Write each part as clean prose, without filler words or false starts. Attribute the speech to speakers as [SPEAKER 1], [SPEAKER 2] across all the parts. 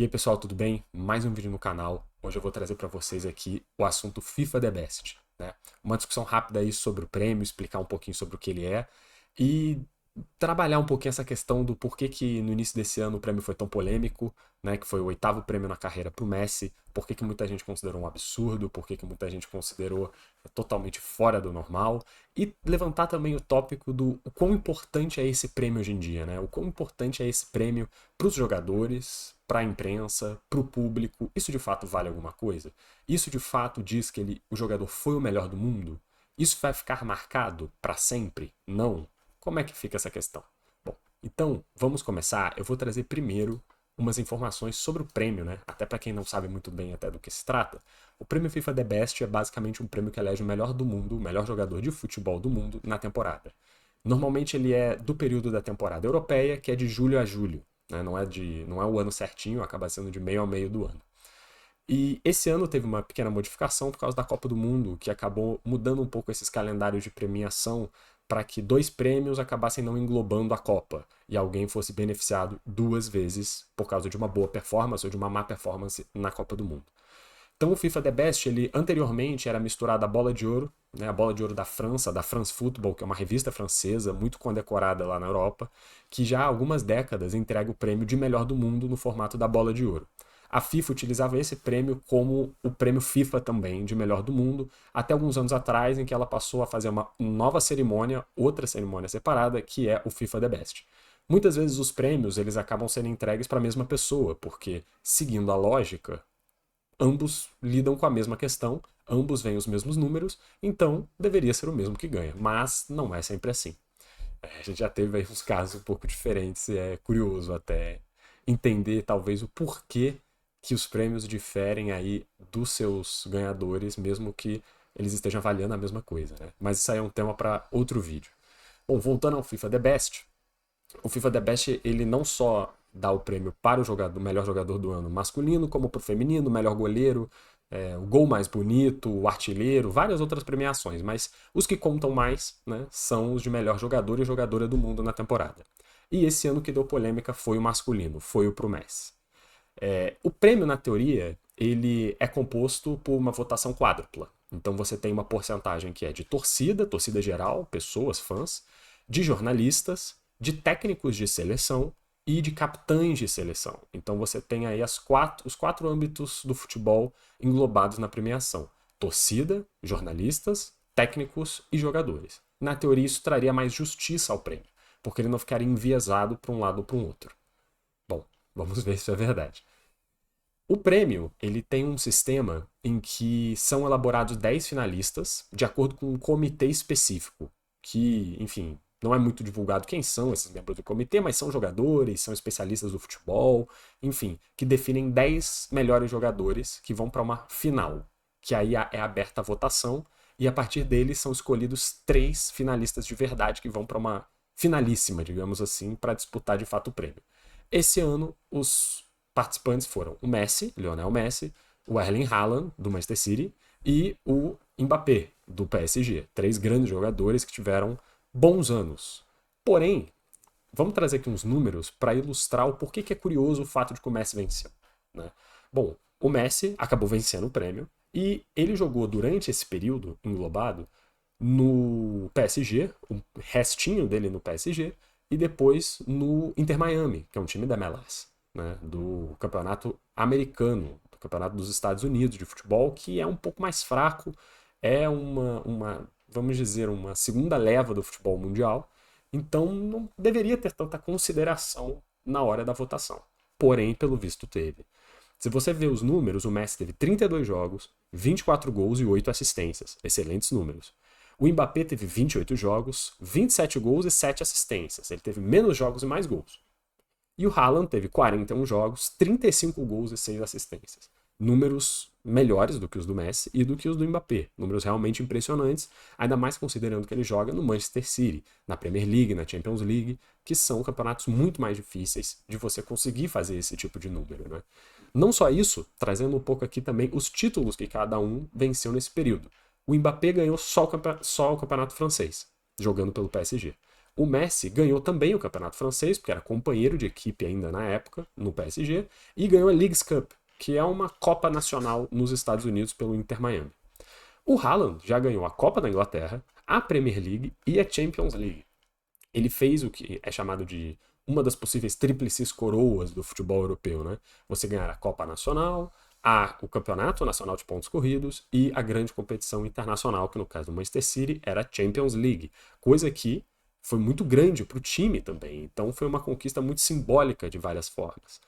[SPEAKER 1] E aí pessoal, tudo bem? Mais um vídeo no canal. Hoje eu vou trazer para vocês aqui o assunto FIFA The Best, né? Uma discussão rápida aí sobre o prêmio, explicar um pouquinho sobre o que ele é e trabalhar um pouquinho essa questão do porquê que no início desse ano o prêmio foi tão polêmico, né? Que foi o oitavo prêmio na carreira para o Messi, porquê que muita gente considerou um absurdo, porquê que muita gente considerou totalmente fora do normal e levantar também o tópico do o quão importante é esse prêmio hoje em dia, né? O quão importante é esse prêmio para os jogadores, para a imprensa, para o público. Isso de fato vale alguma coisa? Isso de fato diz que o jogador foi o melhor do mundo? Isso vai ficar marcado para sempre? Não. Como é que fica essa questão? Bom, então vamos começar. Eu vou trazer primeiro umas informações sobre o prêmio, né? Até para quem não sabe muito bem até do que se trata. O prêmio FIFA The Best é basicamente um prêmio que elege o melhor do mundo, o melhor jogador de futebol do mundo na temporada. Normalmente ele é do período da temporada europeia, que é de julho a julho, né? Não é o ano certinho, acaba sendo de meio a meio do ano. E esse ano teve uma pequena modificação por causa da Copa do Mundo, que acabou mudando um pouco esses calendários de premiação para que dois prêmios acabassem não englobando a Copa e alguém fosse beneficiado duas vezes por causa de uma boa performance ou de uma má performance na Copa do Mundo. Então o FIFA The Best, ele anteriormente era misturado à Bola de Ouro, né, a Bola de Ouro da França, da France Football, que é uma revista francesa muito condecorada lá na Europa, que já há algumas décadas entrega o prêmio de melhor do mundo no formato da Bola de Ouro. A FIFA utilizava esse prêmio como o prêmio FIFA também de melhor do mundo, até alguns anos atrás, em que ela passou a fazer uma nova cerimônia, outra cerimônia separada, que é o FIFA The Best. Muitas vezes os prêmios eles acabam sendo entregues para a mesma pessoa, porque, seguindo a lógica, ambos lidam com a mesma questão, ambos veem os mesmos números, então deveria ser o mesmo que ganha. Mas não é sempre assim. A gente já teve aí uns casos um pouco diferentes e é curioso até entender talvez o porquê que os prêmios diferem aí dos seus ganhadores, mesmo que eles estejam avaliando a mesma coisa, né? Mas isso aí é um tema para outro vídeo. Bom, voltando ao FIFA The Best, o FIFA The Best ele não só dá o prêmio para o melhor jogador do ano masculino, como para o feminino, o melhor goleiro, o gol mais bonito, o artilheiro, várias outras premiações, mas os que contam mais, né, são os de melhor jogador e jogadora do mundo na temporada. E esse ano que deu polêmica foi o masculino, foi o pro Messi. O prêmio, na teoria, ele é composto por uma votação quádrupla. Então você tem uma porcentagem que é de torcida, torcida geral, pessoas, fãs, de jornalistas, de técnicos de seleção e de capitães de seleção. Então você tem aí os quatro âmbitos do futebol englobados na premiação: torcida, jornalistas, técnicos e jogadores. Na teoria, isso traria mais justiça ao prêmio, porque ele não ficaria enviesado para um lado ou para um outro. Bom, vamos ver se isso é verdade. O prêmio, ele tem um sistema em que são elaborados 10 finalistas de acordo com um comitê específico, que, enfim, não é muito divulgado quem são esses membros do comitê, mas são jogadores, são especialistas do futebol, enfim, que definem 10 melhores jogadores que vão para uma final, que aí é aberta a votação e a partir deles são escolhidos 3 finalistas de verdade que vão para uma finalíssima, digamos assim, para disputar de fato o prêmio. Esse ano, os participantes foram o Messi, Lionel Messi, o Erling Haaland, do Manchester City, e o Mbappé, do PSG. Três grandes jogadores que tiveram bons anos. Porém, vamos trazer aqui uns números para ilustrar o porquê que é curioso o fato de que o Messi venceu. Né? Bom, o Messi acabou vencendo o prêmio e ele jogou durante esse período englobado no PSG, o restinho dele no PSG, e depois no Inter Miami, que é um time da MLS, né, do campeonato americano, do campeonato dos Estados Unidos de futebol, que é um pouco mais fraco, é vamos dizer, uma segunda leva do futebol mundial, então não deveria ter tanta consideração na hora da votação. Porém, pelo visto, teve. Se você vê os números, o Messi teve 32 jogos, 24 gols e 8 assistências. Excelentes números. O Mbappé teve 28 jogos, 27 gols e 7 assistências. Ele teve menos jogos e mais gols. E o Haaland teve 41 jogos, 35 gols e 6 assistências. Números melhores do que os do Messi e do que os do Mbappé. Números realmente impressionantes, ainda mais considerando que ele joga no Manchester City, na Premier League, na Champions League, que são campeonatos muito mais difíceis de você conseguir fazer esse tipo de número, né? Não só isso, trazendo um pouco aqui também os títulos que cada um venceu nesse período. O Mbappé ganhou só o campeonato francês, jogando pelo PSG. O Messi ganhou também o campeonato francês, porque era companheiro de equipe ainda na época, no PSG, e ganhou a Leagues Cup, que é uma Copa Nacional nos Estados Unidos pelo Inter Miami. O Haaland já ganhou a Copa da Inglaterra, a Premier League e a Champions League. Ele fez o que é chamado de uma das possíveis tríplices coroas do futebol europeu, né? Você ganhar a Copa Nacional, o Campeonato Nacional de Pontos Corridos e a grande competição internacional, que no caso do Manchester City era a Champions League, coisa que foi muito grande para o time também, então foi uma conquista muito simbólica de várias formas.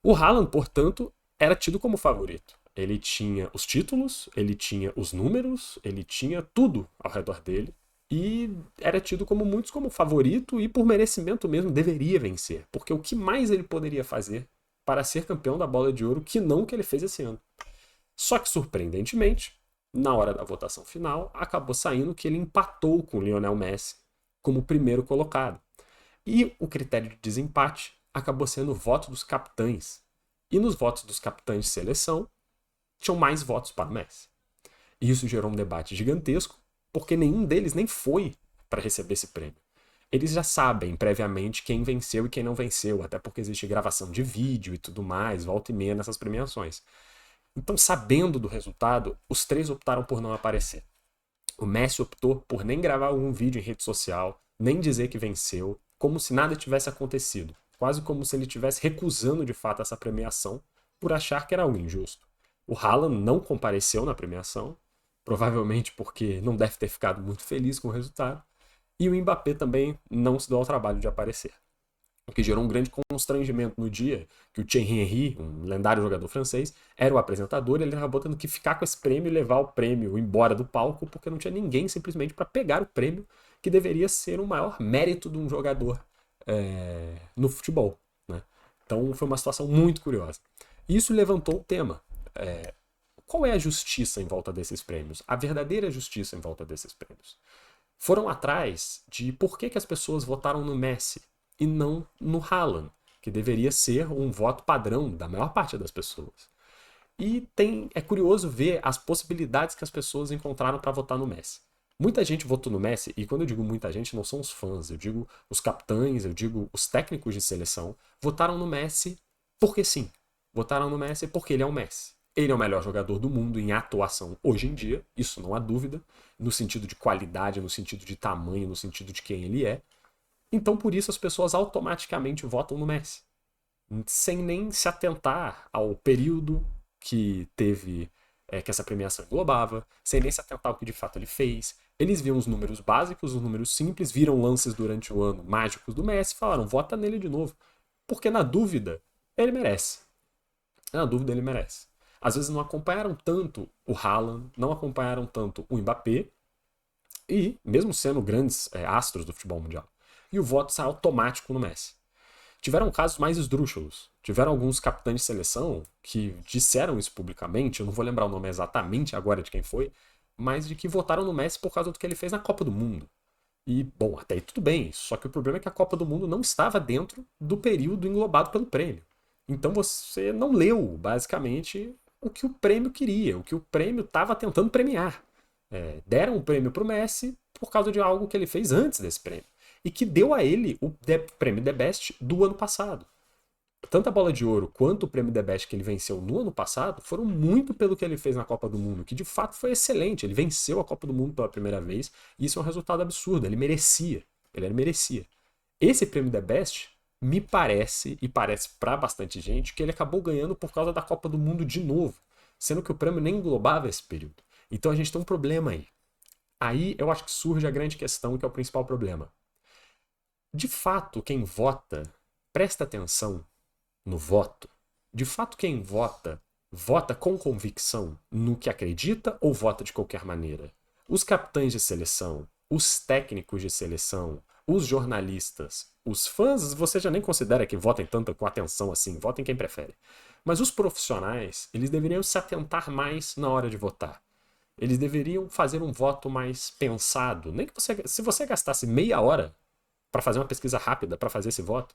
[SPEAKER 1] O Haaland, portanto, era tido como favorito. Ele tinha os títulos, ele tinha os números, ele tinha tudo ao redor dele e era tido como muitos como favorito e por merecimento mesmo deveria vencer, porque o que mais ele poderia fazer para ser campeão da Bola de Ouro que não o que ele fez esse ano. Só que surpreendentemente, na hora da votação final, acabou saindo que ele empatou com o Lionel Messi como primeiro colocado. E o critério de desempate acabou sendo o voto dos capitães. E nos votos dos capitães de seleção, tinham mais votos para o Messi. E isso gerou um debate gigantesco, porque nenhum deles nem foi para receber esse prêmio. Eles já sabem previamente quem venceu e quem não venceu, até porque existe gravação de vídeo e tudo mais, volta e meia nessas premiações. Então, sabendo do resultado, os três optaram por não aparecer. O Messi optou por nem gravar algum vídeo em rede social, nem dizer que venceu, como se nada tivesse acontecido. Quase como se ele estivesse recusando de fato essa premiação por achar que era algo injusto. O Haaland não compareceu na premiação, provavelmente porque não deve ter ficado muito feliz com o resultado, e o Mbappé também não se deu ao trabalho de aparecer. O que gerou um grande constrangimento no dia, que o Thierry Henry, um lendário jogador francês, era o apresentador e ele acabou tendo que ficar com esse prêmio e levar o prêmio embora do palco, porque não tinha ninguém simplesmente para pegar o prêmio, que deveria ser o maior mérito de um jogador no futebol. Né? Então foi uma situação muito curiosa. Isso levantou o tema. Qual é a justiça em volta desses prêmios? A verdadeira justiça em volta desses prêmios. Foram atrás de por que as pessoas votaram no Messi e não no Haaland, que deveria ser um voto padrão da maior parte das pessoas. E é curioso ver as possibilidades que as pessoas encontraram para votar no Messi. Muita gente votou no Messi, e quando eu digo muita gente, não são os fãs, eu digo os capitães, eu digo os técnicos de seleção, votaram no Messi porque sim. Votaram no Messi porque ele é o Messi. Ele é o melhor jogador do mundo em atuação hoje em dia, isso não há dúvida, no sentido de qualidade, no sentido de tamanho, no sentido de quem ele é. Então, por isso, as pessoas automaticamente votam no Messi, sem nem se atentar ao período que teve, que essa premiação englobava, sem nem se atentar ao que de fato ele fez. Eles viam os números básicos, os números simples, viram lances durante o ano mágicos do Messi e falaram, vota nele de novo. Porque na dúvida, ele merece. Na dúvida, ele merece. Às vezes não acompanharam tanto o Haaland, não acompanharam tanto o Mbappé, e mesmo sendo grandes astros do futebol mundial. E o voto sai automático no Messi. Tiveram casos mais esdrúxulos. Tiveram alguns capitães de seleção que disseram isso publicamente, eu não vou lembrar o nome exatamente agora de quem foi, mas de que votaram no Messi por causa do que ele fez na Copa do Mundo. E, bom, até aí tudo bem, só que o problema é que a Copa do Mundo não estava dentro do período englobado pelo prêmio. Então você não leu, basicamente, o que o prêmio queria, o que o prêmio estava tentando premiar. Deram o prêmio para o Messi por causa de algo que ele fez antes desse prêmio. E que deu a ele o prêmio The Best do ano passado. Tanto a Bola de Ouro quanto o prêmio The Best que ele venceu no ano passado foram muito pelo que ele fez na Copa do Mundo, que de fato foi excelente. Ele venceu a Copa do Mundo pela primeira vez e isso é um resultado absurdo. Ele merecia. Ele merecia. Esse prêmio The Best me parece, e parece para bastante gente, que ele acabou ganhando por causa da Copa do Mundo de novo, sendo que o prêmio nem englobava esse período. Então a gente tem um problema aí. Aí eu acho que surge a grande questão, que é o principal problema. De fato, quem vota, presta atenção no voto. De fato, quem vota, vota com convicção no que acredita ou vota de qualquer maneira? Os capitães de seleção, os técnicos de seleção, os jornalistas, os fãs, você já nem considera que votem tanto com atenção assim, votem quem prefere. Mas os profissionais, eles deveriam se atentar mais na hora de votar. Eles deveriam fazer um voto mais pensado. Nem que se você gastasse meia hora para fazer uma pesquisa rápida para fazer esse voto,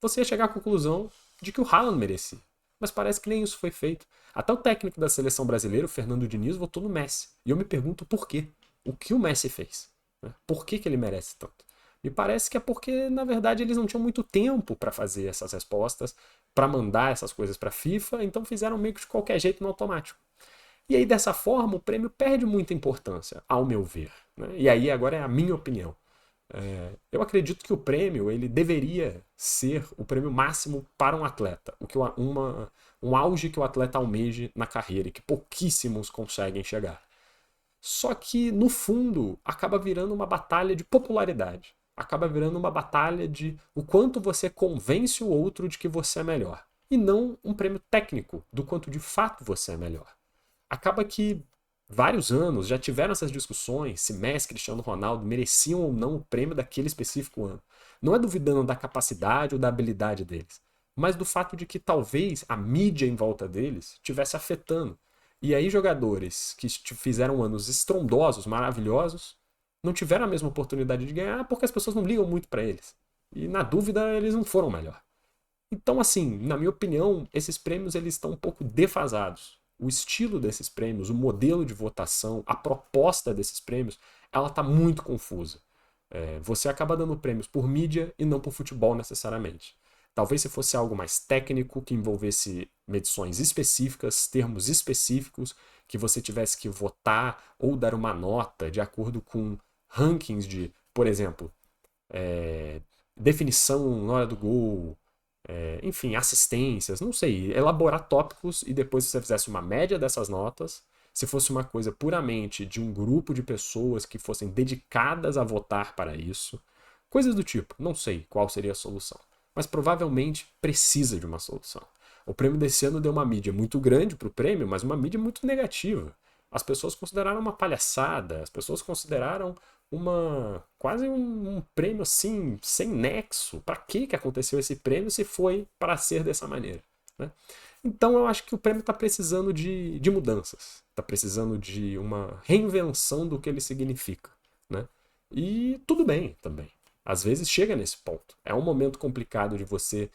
[SPEAKER 1] você ia chegar à conclusão de que o Haaland merecia. Mas parece que nem isso foi feito. Até o técnico da seleção brasileira, o Fernando Diniz, votou no Messi. E eu me pergunto por quê. O que o Messi fez? Por que ele merece tanto? Me parece que é porque, na verdade, eles não tinham muito tempo para fazer essas respostas, para mandar essas coisas para a FIFA, então fizeram meio que de qualquer jeito no automático. E aí, dessa forma, o prêmio perde muita importância, ao meu ver. Né? E aí, agora é a minha opinião. Eu acredito que o prêmio ele deveria ser o prêmio máximo para um atleta, um auge que o atleta almeje na carreira e que pouquíssimos conseguem chegar. Só que, no fundo, acaba virando uma batalha de popularidade. Acaba virando uma batalha de o quanto você convence o outro de que você é melhor. E não um prêmio técnico do quanto de fato você é melhor. Acaba que vários anos já tiveram essas discussões se Messi e Cristiano Ronaldo mereciam ou não o prêmio daquele específico ano. Não é duvidando da capacidade ou da habilidade deles, mas do fato de que talvez a mídia em volta deles estivesse afetando. E aí jogadores que fizeram anos estrondosos, maravilhosos, não tiveram a mesma oportunidade de ganhar porque as pessoas não ligam muito para eles. E na dúvida eles não foram melhor. Então, assim, na minha opinião, esses prêmios eles estão um pouco defasados. O estilo desses prêmios, o modelo de votação, a proposta desses prêmios, ela está muito confusa. Você acaba dando prêmios por mídia e não por futebol necessariamente. Talvez se fosse algo mais técnico, que envolvesse medições específicas, termos específicos, que você tivesse que votar ou dar uma nota de acordo com rankings de, por exemplo, definição na hora do gol, enfim, assistências, não sei, elaborar tópicos e depois você fizesse uma média dessas notas, se fosse uma coisa puramente de um grupo de pessoas que fossem dedicadas a votar para isso, coisas do tipo, não sei qual seria a solução, mas provavelmente precisa de uma solução. O prêmio desse ano deu uma mídia muito grande para o prêmio, mas uma mídia muito negativa. As pessoas consideraram uma palhaçada, as pessoas consideraram quase um prêmio assim, sem nexo. Para que aconteceu esse prêmio se foi para ser dessa maneira? Né? Então eu acho que o prêmio está precisando de mudanças, está precisando de uma reinvenção do que ele significa. Né? E tudo bem também. Às vezes chega nesse ponto. É um momento complicado de você,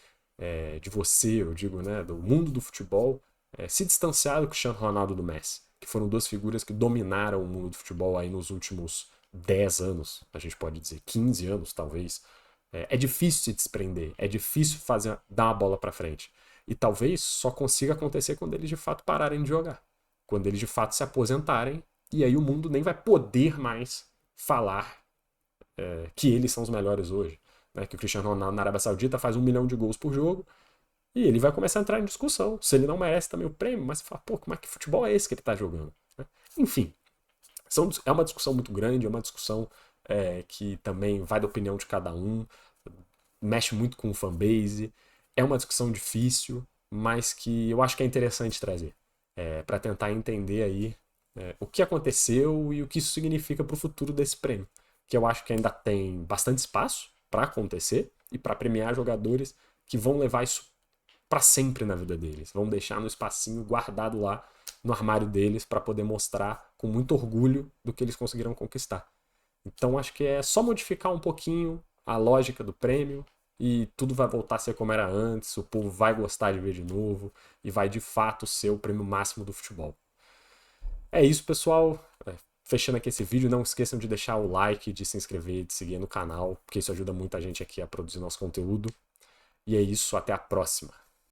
[SPEAKER 1] eu digo, né, do mundo do futebol, se distanciar do Cristiano Ronaldo e do Messi, que foram duas figuras que dominaram o mundo do futebol aí nos últimos 10 anos, a gente pode dizer, 15 anos talvez. É difícil se desprender, é difícil dar uma bola para frente. E talvez só consiga acontecer quando eles de fato pararem de jogar. Quando eles de fato se aposentarem, e aí o mundo nem vai poder mais falar que eles são os melhores hoje. Né? Que o Cristiano Ronaldo na Arábia Saudita faz 1 milhão de gols por jogo, e ele vai começar a entrar em discussão se ele não merece também o prêmio, mas fala, pô, como é que futebol é esse que ele tá jogando? Né? Enfim, é uma discussão muito grande, é uma discussão que também vai da opinião de cada um, mexe muito com o fanbase, é uma discussão difícil, mas que eu acho que é interessante trazer, para tentar entender aí o que aconteceu e o que isso significa para o futuro desse prêmio, que eu acho que ainda tem bastante espaço para acontecer e para premiar jogadores que vão levar isso para sempre na vida deles, vão deixar no espacinho guardado lá no armário deles para poder mostrar com muito orgulho do que eles conseguiram conquistar. Então acho que é só modificar um pouquinho a lógica do prêmio e tudo vai voltar a ser como era antes, o povo vai gostar de ver de novo e vai de fato ser o prêmio máximo do futebol. É isso, pessoal. Fechando aqui esse vídeo, não esqueçam de deixar o like, de se inscrever, de seguir no canal, porque isso ajuda muita gente aqui a produzir nosso conteúdo. E é isso, até a próxima.